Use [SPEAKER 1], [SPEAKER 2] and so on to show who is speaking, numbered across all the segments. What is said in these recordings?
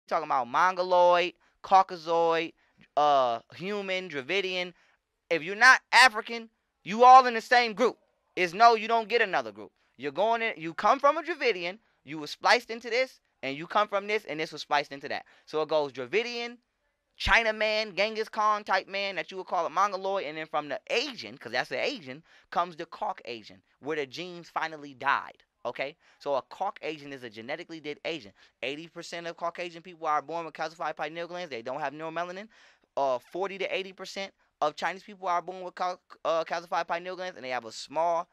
[SPEAKER 1] Talking about Mongoloid, Caucasoid, human, Dravidian. If you're not African, you all in the same group. Is no, you don't get another group. You're going in. You come from a Dravidian. You were spliced into this, and you come from this, and this was spliced into that. So it goes Dravidian, Chinaman, Genghis Khan type man that you would call a Mongoloid, and then from the Asian, because that's the Asian, comes the Caucasian, where the genes finally died. Okay, so a Caucasian is a genetically dead Asian. 80% of Caucasian people are born with calcified pineal glands. They don't have neuromelanin. 40 to 80% of Chinese people are born with calcified pineal glands, and they have a small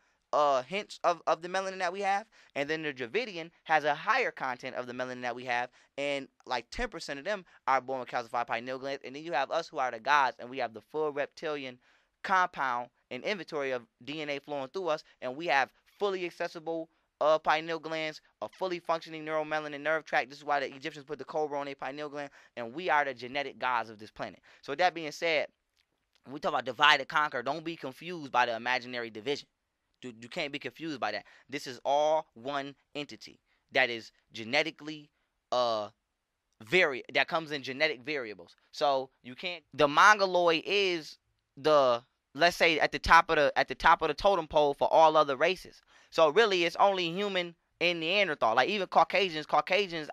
[SPEAKER 1] hints of the melanin that we have. And then the Dravidian has a higher content of the melanin that we have, and like 10% of them are born with calcified pineal glands. And then you have us who are the gods, and we have the full reptilian compound and inventory of DNA flowing through us, and we have fully accessible pineal glands, a fully functioning neuromelanin nerve tract. This is why the Egyptians put the cobra on their pineal gland, and we are the genetic gods of this planet. So with that being said, when we talk about divide and conquer, don't be confused by the imaginary division. You can't be confused by that. This is all one entity that is genetically that comes in genetic variables. So you can't. The mongoloid is the, let's say, at the top of the totem pole for all other races. So really, it's only human and Neanderthal. Like even Caucasians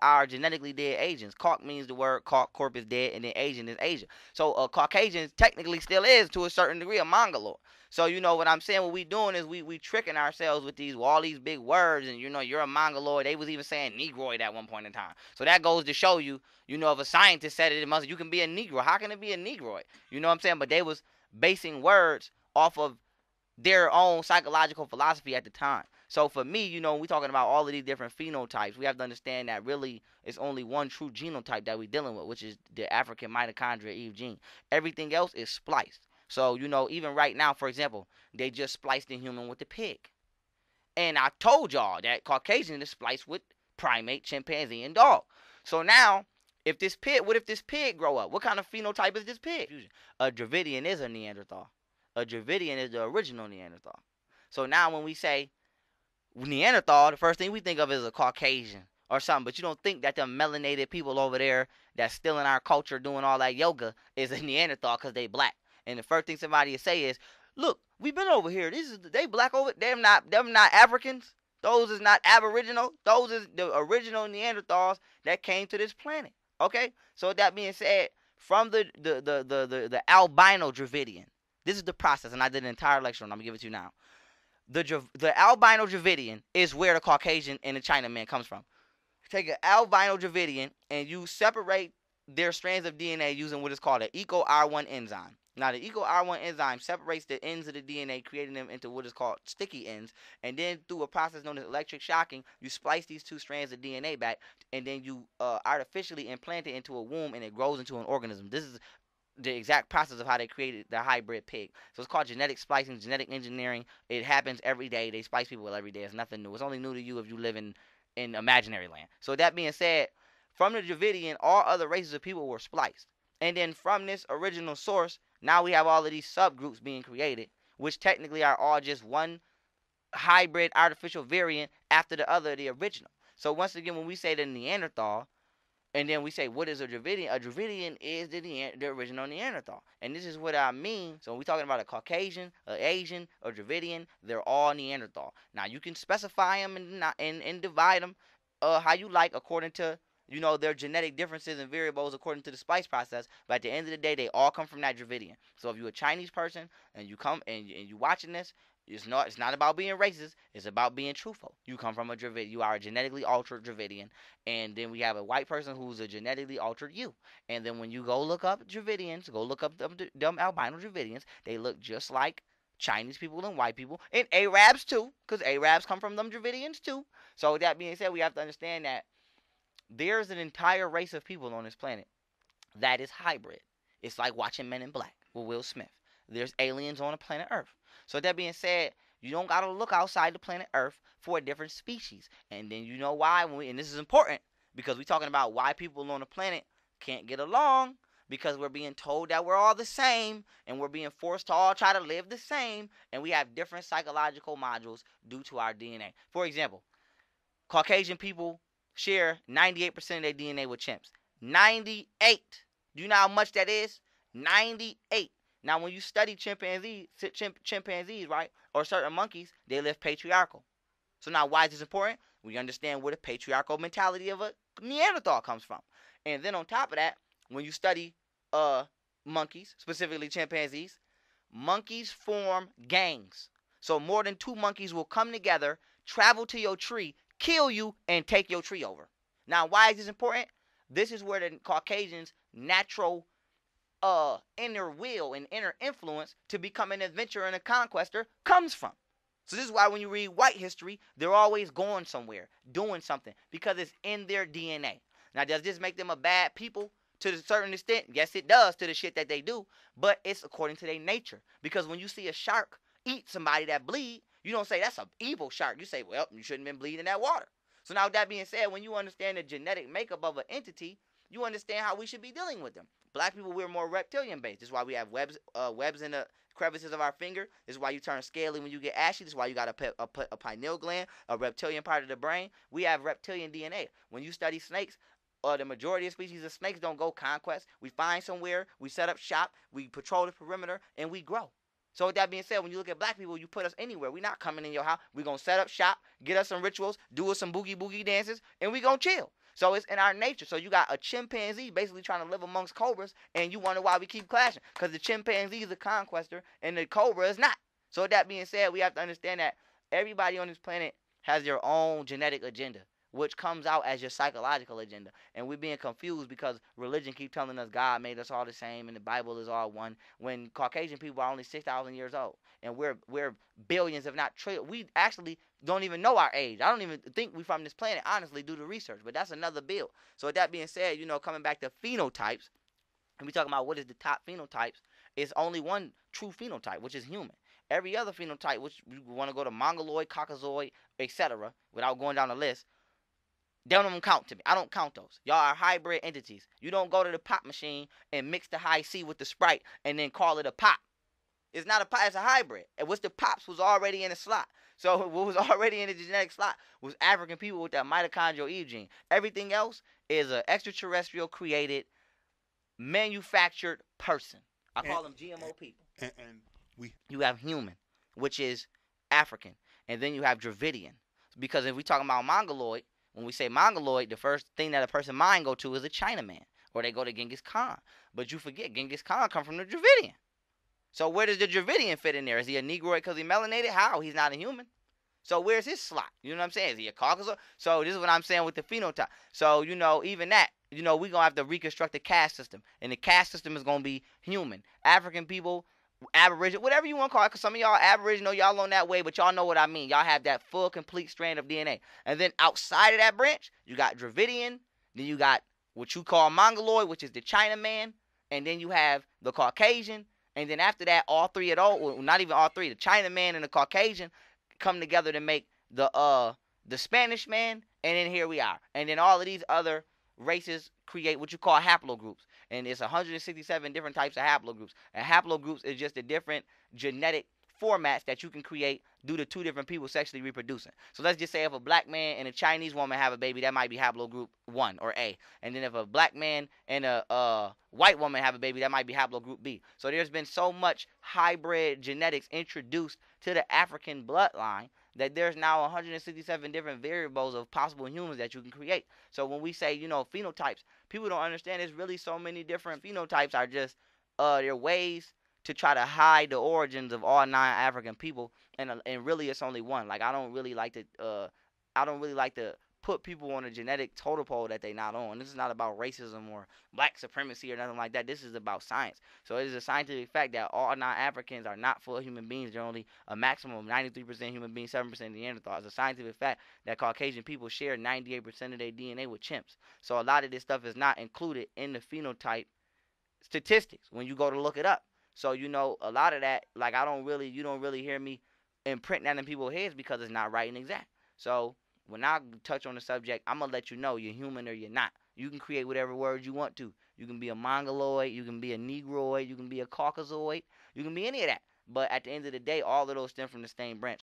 [SPEAKER 1] are genetically dead Asians. Cauc means the word corp is dead, and then Asian is Asia. So Caucasian technically still is to a certain degree a mongoloid. So you know what I'm saying? What we doing is we tricking ourselves with all these big words, and you know you're a mongoloid. They was even saying negroid at one point in time. So that goes to show you, you know, if a scientist said it, you can be a negro. How can it be a negroid? You know what I'm saying? But they was basing words off of their own psychological philosophy at the time. So for me, you know, when we're talking about all of these different phenotypes, we have to understand that really it's only one true genotype that we're dealing with, which is the African mitochondria Eve gene. Everything else is spliced. So, you know, even right now, for example, they just spliced the human with the pig. And I told y'all that Caucasian is spliced with primate, chimpanzee, and dog. So now, what if this pig grow up? What kind of phenotype is this pig? A Dravidian is a Neanderthal. A Dravidian is the original Neanderthal. So now when we say Neanderthal, the first thing we think of is a Caucasian or something. But you don't think that the melanated people over there that's still in our culture doing all that yoga is a Neanderthal because they black. And the first thing somebody will say is, "Look, we've been over here. They black over. Them not Africans. Those is not Aboriginal. Those is the original Neanderthals that came to this planet." Okay. So with that being said, from the albino Dravidian, this is the process, and I did an entire lecture on it. I'm gonna give it to you now. The albino Dravidian is where the Caucasian and the Chinaman comes from. Take an albino Dravidian and you separate their strands of DNA using what is called an EcoR1 enzyme. Now, the EcoR1 enzyme separates the ends of the DNA, creating them into what is called sticky ends. And then through a process known as electric shocking, you splice these two strands of DNA back, and then you artificially implant it into a womb, and it grows into an organism. This is the exact process of how they created the hybrid pig. So it's called genetic splicing, genetic engineering. It happens every day. They splice people every day. It's nothing new. It's only new to you if you live in imaginary land. So that being said, from the Dravidian, all other races of people were spliced. And then from this original source, now we have all of these subgroups being created, which technically are all just one hybrid artificial variant after the other, the original. So once again, when we say the Neanderthal, and then we say, what is a Dravidian? A Dravidian is the original Neanderthal. And this is what I mean. So when we're talking about a Caucasian, an Asian, a Dravidian, they're all Neanderthal. Now, you can specify them and divide them how you like according to, you know, their genetic differences and variables according to the splice process. But at the end of the day, they all come from that Dravidian. So if you're a Chinese person and you come and you watching this, it's not about being racist. It's about being truthful. You come from a Dravidian. You are a genetically altered Dravidian. And then we have a white person who's a genetically altered you. And then when you go look up Dravidians, go look up them albino Dravidians, they look just like Chinese people and white people. And Arabs too, because Arabs come from them Dravidians too. So with that being said, we have to understand that there's an entire race of people on this planet that is hybrid. It's like watching Men in Black with Will Smith. There's aliens on the planet Earth. So that being said, you don't gotta look outside the planet Earth for a different species. And then you know why? And this is important because we're talking about why people on the planet can't get along, because we're being told that we're all the same and we're being forced to all try to live the same, and we have different psychological modules due to our DNA. For example, Caucasian people share 98% of their DNA with chimps. 98. Do you know how much that is? 98. Now, when you study chimpanzees, right, or certain monkeys, they live patriarchal. So now, why is this important? We understand where the patriarchal mentality of a Neanderthal comes from. And then on top of that, when you study uh monkeys, specifically chimpanzees, monkeys form gangs. So more than two monkeys will come together, travel to your tree, kill you, and take your tree over. Now, why is this important? This is where the Caucasians' natural inner will and inner influence to become an adventurer and a conquester comes from. So this is why when you read white history, they're always going somewhere, doing something, because it's in their DNA. Now, does this make them a bad people to a certain extent? Yes, it does, to the shit that they do, but it's according to their nature. Because when you see a shark eat somebody that bleed, you don't say that's an evil shark. You say, well, you shouldn't have been bleeding that water. So now with that being said, when you understand the genetic makeup of an entity, you understand how we should be dealing with them. Black people, we're more reptilian based. This is why we have webs in the crevices of our finger. This is why you turn scaly when you get ashy. This is why you got a pineal gland, a reptilian part of the brain. We have reptilian DNA. When you study snakes, the majority of species of snakes don't go conquest. We find somewhere, we set up shop, we patrol the perimeter, and we grow. So with that being said, when you look at black people, you put us anywhere. We're not coming in your house. We're going to set up shop, get us some rituals, do us some boogie dances, and we going to chill. So it's in our nature. So you got a chimpanzee basically trying to live amongst cobras, and you wonder why we keep clashing. Because the chimpanzee is a conquester, and the cobra is not. So with that being said, we have to understand that everybody on this planet has their own genetic agenda, which comes out as your psychological agenda. And we're being confused because religion keeps telling us God made us all the same and the Bible is all one, when Caucasian people are only 6,000 years old. And we're billions, if not trillions. We actually don't even know our age. I don't even think we're from this planet, honestly, due to research. But that's another bill. So with that being said, coming back to phenotypes, and we talking about what is the top phenotypes, it's only one true phenotype, which is human. Every other phenotype, which you want to go to Mongoloid, Caucasoid, etc., without going down the list, they don't even count to me. I don't count those. Y'all are hybrid entities. You don't go to the pop machine and mix the high C with the Sprite and then call it a pop. It's not a pop. It's a hybrid. And what's the pops was already in the slot. So what was already in the genetic slot was African people with that mitochondrial Eve gene. Everything else is an extraterrestrial created, manufactured person. I call them GMO people. You have human, which is African. And then you have Dravidian. Because if we talk about Mongoloid, when we say Mongoloid, the first thing that a person's mind go to is a Chinaman. Or they go to Genghis Khan. But you forget, Genghis Khan come from the Dravidian. So where does the Dravidian fit in there? Is he a Negroid because he melanated? How? He's not a human. So where's his slot? You know what I'm saying? Is he a Caucasus? So this is what I'm saying with the phenotype. So, even that, we're going to have to reconstruct the caste system. And the caste system is going to be human. African people, Aboriginal, whatever you want to call it, because some of y'all Aboriginal, y'all on that way, but y'all know what I mean. Y'all have that full, complete strand of DNA. And then outside of that branch, you got Dravidian, then you got what you call Mongoloid, which is the Chinaman, and then you have the Caucasian, and then after that, all three of those, well, not even all three, the Chinaman and the Caucasian come together to make the Spanish man, and then here we are. And then all of these other races create what you call haplogroups. And it's 167 different types of haplogroups. And haplogroups is just the different genetic formats that you can create due to two different people sexually reproducing. So let's just say if a black man and a Chinese woman have a baby, that might be haplogroup 1 or A. And then if a black man and a white woman have a baby, that might be haplogroup B. So there's been so much hybrid genetics introduced to the African bloodline that there's now 167 different variables of possible humans that you can create. So when we say, phenotypes, people don't understand there's really so many different phenotypes are just they're ways to try to hide the origins of all non-African people, and really it's only one. Like I don't really like to put people on a genetic totem pole that they not on. This is not about racism or black supremacy or nothing like that. This is about science. So it is a scientific fact that all non-Africans are not full human beings. They're only a maximum of 93% human beings, 7% Neanderthals. It's a scientific fact that Caucasian people share 98% of their DNA with chimps. So a lot of this stuff is not included in the phenotype statistics when you go to look it up. So a lot of that, like you don't really hear me imprint that in people's heads because it's not right and exact. So when I touch on the subject, I'm gonna let you know you're human or you're not. You can create whatever words you want to. You can be a Mongoloid, you can be a Negroid, you can be a Caucasoid, you can be any of that. But at the end of the day, all of those stem from the same branch.